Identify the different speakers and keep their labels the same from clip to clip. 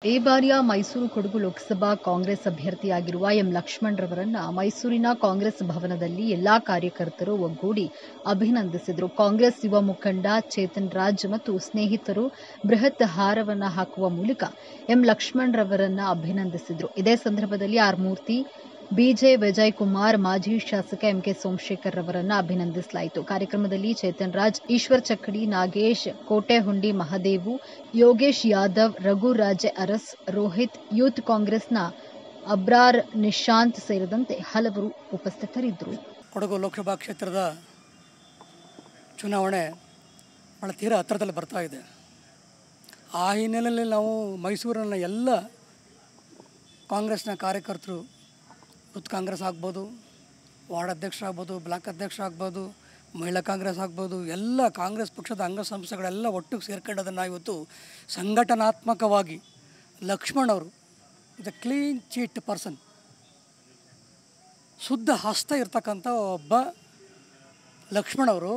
Speaker 1: ಈ ಬಾರಿಯ ಮೈಸೂರು ಕೊಡಗು ಲೋಕಸಭಾ ಕಾಂಗ್ರೆಸ್ ಅಭ್ಯರ್ಥಿಯಾಗಿರುವ ಎಂ ಲಕ್ಷ್ಮಣ್ ರವರನ್ನ ಮೈಸೂರಿನ ಕಾಂಗ್ರೆಸ್ ಭವನದಲ್ಲಿ ಎಲ್ಲಾ ಕಾರ್ಯಕರ್ತರು ಒಗ್ಗೂಡಿ ಅಭಿನಂದಿಸಿದರು. ಕಾಂಗ್ರೆಸ್ ಯುವ ಮುಖಂಡ ಚೇತನ್ ರಾಜ್ ಮತ್ತು ಸ್ನೇಹಿತರು ಬೃಹತ್ ಹಾರವನ್ನು ಹಾಕುವ ಮೂಲಕ ಎಂ ಲಕ್ಷ್ಮಣ್ ರವರನ್ನ ಅಭಿನಂದಿಸಿದರು. ಇದೇ ಸಂದರ್ಭದಲ್ಲಿ ಆರ್ ಮೂರ್ತಿ, ಬಿಜೆ ವಿಜಯ್ ಕುಮಾರ್, ಮಾಜಿ ಶಾಸಕ ಎಂಕೆ ಸೋಮಶೇಖರ್ ರವರನ್ನ ಅಭಿನಂದಿಸಲಾಯಿತು. ಕಾರ್ಯಕ್ರಮದಲ್ಲಿ ಚೇತನ್ ರಾಜ್, ಈಶ್ವರ್ ಚಕ್ಕಡಿ, ನಾಗೇಶ್, ಕೋಟೆಹುಂಡಿ ಮಹದೇವು, ಯೋಗೇಶ್ ಯಾದವ್, ರಘು ರಾಜೆ ಅರಸ್, ರೋಹಿತ್, ಯೂತ್ ಕಾಂಗ್ರೆಸ್ನ ಅಬ್ರಾರ್ ನಿಶಾಂತ್ ಸೇರಿದಂತೆ ಹಲವರು ಉಪಸ್ಥಿತರಿದ್ದರು.
Speaker 2: ಕೊಡಗು ಲೋಕಸಭಾ ಕ್ಷೇತ್ರದ ಚುನಾವಣೆ ಬಹಳ ತೀರಾ ಹತ್ತಿರದಲ್ಲಿ ಬರ್ತಾ ಇದೆ. ಆ ಹಿನ್ನೆಲೆಯಲ್ಲಿ ನಾವು ಮೈಸೂರಿನ ಎಲ್ಲ ಕಾಂಗ್ರೆಸ್ನ ಕಾರ್ಯಕರ್ತರು, ಯೂತ್ ಕಾಂಗ್ರೆಸ್ ಆಗ್ಬೋದು, ವಾರ್ಡ್ ಅಧ್ಯಕ್ಷರಾಗ್ಬೋದು, ಬ್ಲಾಕ್ ಅಧ್ಯಕ್ಷರಾಗ್ಬೋದು, ಮಹಿಳಾ ಕಾಂಗ್ರೆಸ್ ಆಗ್ಬೋದು, ಎಲ್ಲ ಕಾಂಗ್ರೆಸ್ ಪಕ್ಷದ ಅಂಗಸಂಸ್ಥೆಗಳೆಲ್ಲ ಒಟ್ಟಿಗೆ ಸೇರ್ಕೊಂಡದನ್ನು ಇವತ್ತು ಸಂಘಟನಾತ್ಮಕವಾಗಿ ಲಕ್ಷ್ಮಣ್ ಅವರು ದ ಕ್ಲೀನ್ ಚೀಟ್ ಪರ್ಸನ್, ಶುದ್ಧ ಹಸ್ತ ಇರ್ತಕ್ಕಂಥ ಒಬ್ಬ ಲಕ್ಷ್ಮಣ್ ಅವರು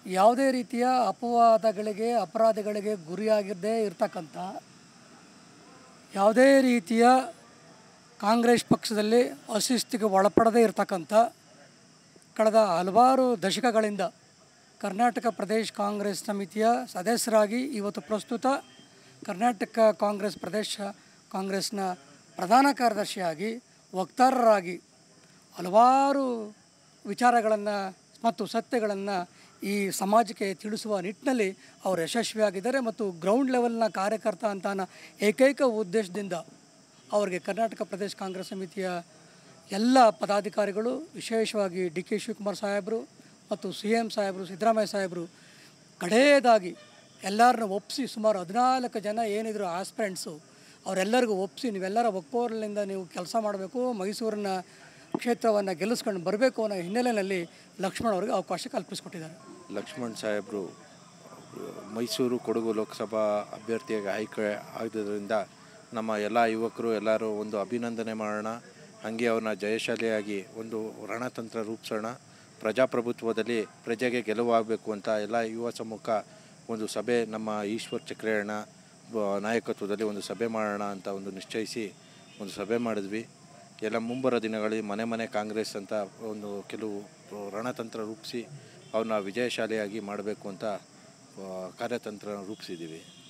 Speaker 2: ಯಾವುದೇ ರೀತಿಯ ಅಪವಾದಗಳಿಗೆ, ಅಪರಾಧಗಳಿಗೆ ಗುರಿಯಾಗಿದ್ದೇ ಇರ್ತಕ್ಕಂಥ, ಯಾವುದೇ ರೀತಿಯ ಕಾಂಗ್ರೆಸ್ ಪಕ್ಷದಲ್ಲಿ ಅಶಿಸ್ತಿಗೆ ಒಳಪಡದೇ ಇರತಕ್ಕಂಥ, ಕಳೆದ ಹಲವಾರು ದಶಕಗಳಿಂದ ಕರ್ನಾಟಕ ಪ್ರದೇಶ ಕಾಂಗ್ರೆಸ್ ಸಮಿತಿಯ ಸದಸ್ಯರಾಗಿ ಇವತ್ತು ಪ್ರಸ್ತುತ ಕರ್ನಾಟಕ ಕಾಂಗ್ರೆಸ್ ಪ್ರದೇಶ ಕಾಂಗ್ರೆಸ್ನ ಪ್ರಧಾನ ಕಾರ್ಯದರ್ಶಿಯಾಗಿ, ವಕ್ತಾರರಾಗಿ ಹಲವಾರು ವಿಚಾರಗಳನ್ನು ಮತ್ತು ಸತ್ಯಗಳನ್ನು ಈ ಸಮಾಜಕ್ಕೆ ತಿಳಿಸುವ ನಿಟ್ಟಿನಲ್ಲಿ ಅವರು ಯಶಸ್ವಿಯಾಗಿದ್ದಾರೆ. ಮತ್ತು ಗ್ರೌಂಡ್ ಲೆವೆಲ್ನ ಕಾರ್ಯಕರ್ತ ಅಂತ ಏಕೈಕ ಉದ್ದೇಶದಿಂದ ಅವರಿಗೆ ಕರ್ನಾಟಕ ಪ್ರದೇಶ ಕಾಂಗ್ರೆಸ್ ಸಮಿತಿಯ ಎಲ್ಲ ಪದಾಧಿಕಾರಿಗಳು, ವಿಶೇಷವಾಗಿ ಡಿ ಕೆ ಶಿವಕುಮಾರ್ ಸಾಹೇಬರು ಮತ್ತು CM ಸಾಹೇಬರು, ಸಿದ್ದರಾಮಯ್ಯ ಸಾಹೇಬರು ಕಡೆಯದಾಗಿ ಎಲ್ಲರನ್ನ ಒಪ್ಪಿಸಿ, ಸುಮಾರು 14 ಜನ ಏನಿದ್ರು ಆಸ್ಪಿರೆಂಟ್ಸು, ಅವರೆಲ್ಲರಿಗೂ ಒಪ್ಪಿಸಿ ನೀವೆಲ್ಲರ ಒಕ್ಕೋರಲಿಂದ ನೀವು ಕೆಲಸ ಮಾಡಬೇಕು, ಮೈಸೂರಿನ ಕ್ಷೇತ್ರವನ್ನು ಗೆಲ್ಲಿಸ್ಕೊಂಡು ಬರಬೇಕು ಅನ್ನೋ ಹಿನ್ನೆಲೆಯಲ್ಲಿ ಲಕ್ಷ್ಮಣ್ ಅವರಿಗೆ ಅವಕಾಶ ಕಲ್ಪಿಸಿಕೊಟ್ಟಿದ್ದಾರೆ.
Speaker 3: ಲಕ್ಷ್ಮಣ್ ಸಾಹೇಬರು ಮೈಸೂರು ಕೊಡಗು ಲೋಕಸಭಾ ಅಭ್ಯರ್ಥಿಯಾಗಿ ಆಯ್ಕೆ ಆಗಿದ್ದರಿಂದ ನಮ್ಮ ಎಲ್ಲ ಯುವಕರು ಎಲ್ಲರೂ ಒಂದು ಅಭಿನಂದನೆ ಮಾಡೋಣ. ಹಾಗೆ ಅವ್ರನ್ನ ಜಯಶಾಲಿಯಾಗಿ ಒಂದು ರಣತಂತ್ರ ರೂಪಿಸೋಣ. ಪ್ರಜಾಪ್ರಭುತ್ವದಲ್ಲಿ ಪ್ರಜೆಗೆ ಗೆಲುವಾಗಬೇಕು ಅಂತ ಎಲ್ಲ ಯುವ ಸಮ್ಮುಖ ಒಂದು ಸಭೆ, ನಮ್ಮ ಈಶ್ವರ್ ಚಕ್ರಣ್ಣ ನಾಯಕತ್ವದಲ್ಲಿ ಒಂದು ಸಭೆ ಮಾಡೋಣ ಅಂತ ಒಂದು ನಿಶ್ಚಯಿಸಿ ಒಂದು ಸಭೆ ಮಾಡಿದ್ವಿ. ಎಲ್ಲ ಮುಂಬರೋ ದಿನಗಳಲ್ಲಿ ಮನೆ ಮನೆ ಕಾಂಗ್ರೆಸ್ ಅಂತ ಒಂದು ಕೆಲವು ರಣತಂತ್ರ ರೂಪಿಸಿ ಅವ್ರನ್ನ ವಿಜಯಶಾಲಿಯಾಗಿ ಮಾಡಬೇಕು ಅಂತ ಕಾರ್ಯತಂತ್ರ ರೂಪಿಸಿದ್ದೀವಿ.